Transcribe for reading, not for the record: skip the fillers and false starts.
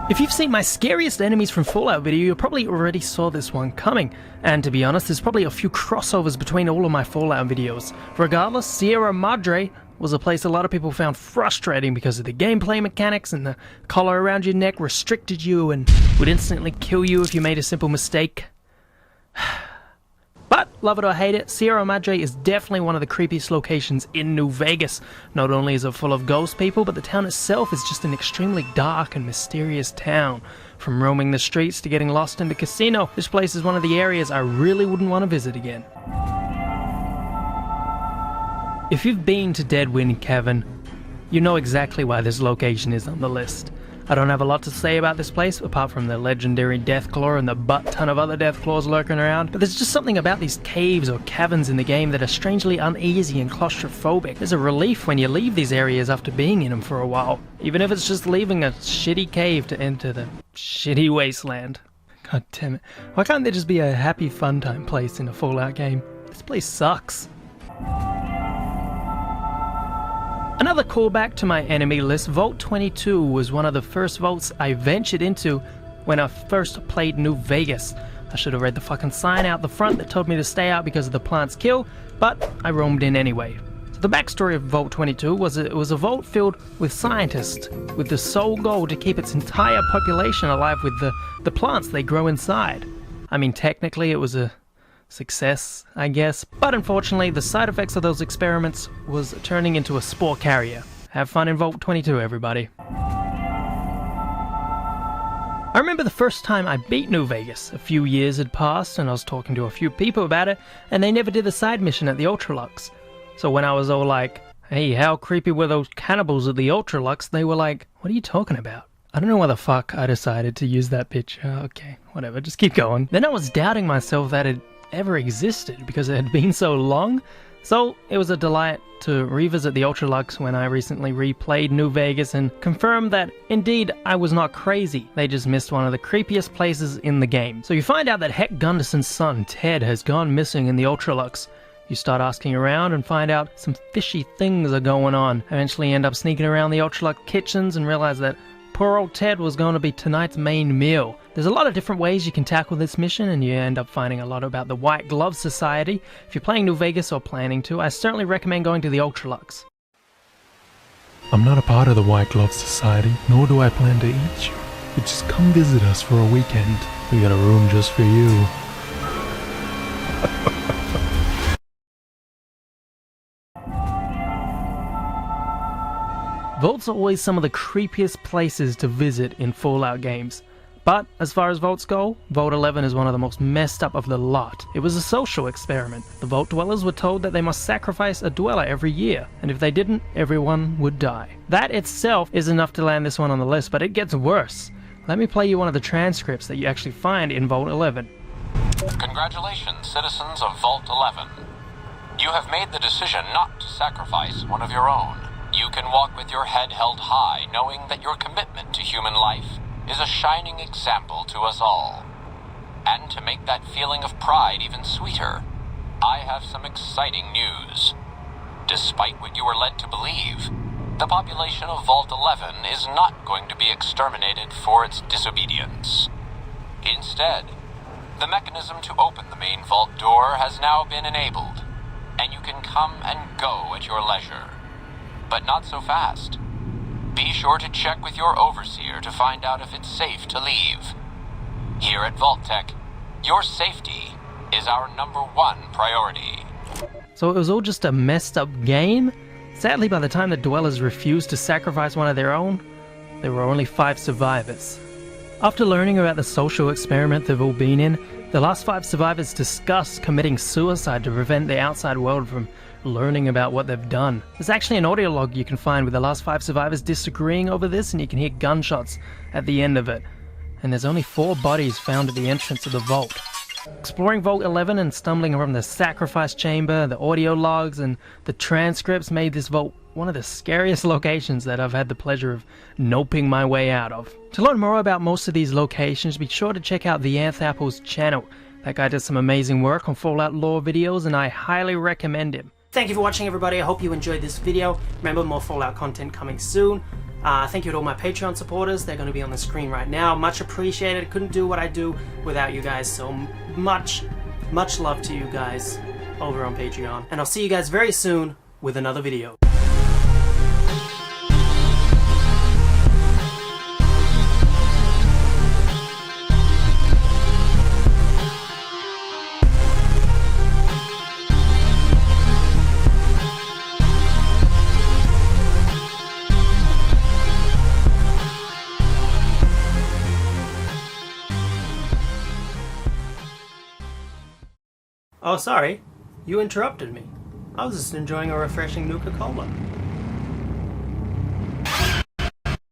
If you've seen my scariest enemies from Fallout video, you probably already saw this one coming. And to be honest, there's probably a few crossovers between all of my Fallout videos. Regardless, Sierra Madre was a place a lot of people found frustrating because of the gameplay mechanics, and the collar around your neck restricted you and would instantly kill you if you made a simple mistake. But, love it or hate it, Sierra Madre is definitely one of the creepiest locations in New Vegas. Not only is it full of ghost people, but the town itself is just an extremely dark and mysterious town. From roaming the streets to getting lost in the casino, this place is one of the areas I really wouldn't want to visit again. If you've been to Deadwind Cavern, you know exactly why this location is on the list. I don't have a lot to say about this place, apart from the legendary Deathclaw and the butt-ton of other Deathclaws lurking around, but there's just something about these caves or caverns in the game that are strangely uneasy and claustrophobic. There's a relief when you leave these areas after being in them for a while, even if it's just leaving a shitty cave to enter the shitty wasteland. God damn it. Why can't there just be a happy fun time place in a Fallout game? This place sucks. Another callback to my enemy list, Vault 22 was one of the first vaults I ventured into when I first played New Vegas. I should have read the fucking sign out the front that told me to stay out because of the plant's kill, but I roamed in anyway. So the backstory of Vault 22 was it was a vault filled with scientists with the sole goal to keep its entire population alive with the plants they grow inside. I mean, technically it was a success, I guess, but unfortunately the side effects of those experiments was turning into a spore carrier. Have fun in Vault 22, everybody. I remember the first time I beat New Vegas. A few years had passed and I was talking to a few people about it, and they never did the side mission at the Ultralux. So when I was all like, hey, how creepy were those cannibals at the Ultralux, they were like, what are you talking about? I don't know why the fuck I decided to use that picture. Okay, whatever, just keep going. Then I was doubting myself that it ever existed because it had been so long. So it was a delight to revisit the Ultralux when I recently replayed New Vegas and confirmed that indeed I was not crazy. They just missed one of the creepiest places in the game. So you find out that Heck Gunderson's son Ted has gone missing in the Ultralux. You start asking around and find out some fishy things are going on. Eventually end up sneaking around the Ultralux kitchens and realize that poor old Ted was going to be tonight's main meal. There's a lot of different ways you can tackle this mission, and you end up finding a lot about the White Glove Society. If you're playing New Vegas or planning to, I certainly recommend going to the Ultralux. I'm not a part of the White Glove Society, nor do I plan to eat you. But just come visit us for a weekend. We got a room just for you. Vaults are always some of the creepiest places to visit in Fallout games. But as far as vaults go, Vault 11 is one of the most messed up of the lot. It was a social experiment. The vault dwellers were told that they must sacrifice a dweller every year, and if they didn't, everyone would die. That itself is enough to land this one on the list, but it gets worse. Let me play you one of the transcripts that you actually find in Vault 11. Congratulations, citizens of Vault 11. You have made the decision not to sacrifice one of your own. You can walk with your head held high, knowing that your commitment to human life is a shining example to us all. And to make that feeling of pride even sweeter, I have some exciting news. Despite what you were led to believe, the population of Vault 11 is not going to be exterminated for its disobedience. Instead, the mechanism to open the main vault door has now been enabled, and you can come and go at your leisure. But not so fast. Be sure to check with your overseer to find out if it's safe to leave. Here at Vault-Tec, your safety is our #1 priority. So it was all just a messed up game? Sadly, by the time the dwellers refused to sacrifice one of their own, there were only 5 survivors. After learning about the social experiment they've all been in, the last 5 survivors discussed committing suicide to prevent the outside world from learning about what they've done. There's actually an audio log you can find with the last 5 survivors disagreeing over this, and you can hear gunshots at the end of it. And there's only 4 bodies found at the entrance of the vault. Exploring Vault 11 and stumbling around the sacrifice chamber, the audio logs, and the transcripts made this vault one of the scariest locations that I've had the pleasure of noping my way out of. To learn more about most of these locations, be sure to check out the Anth Apples channel. That guy does some amazing work on Fallout lore videos, and I highly recommend him. Thank you for watching, everybody. I hope you enjoyed this video. Remember, more Fallout content coming soon. Thank you to all my Patreon supporters. They're going to be on the screen right now. Much appreciated. Couldn't do what I do without you guys. So much love to you guys over on Patreon. And I'll see you guys very soon with another video. Oh, sorry. You interrupted me. I was just enjoying a refreshing Nuka-Cola.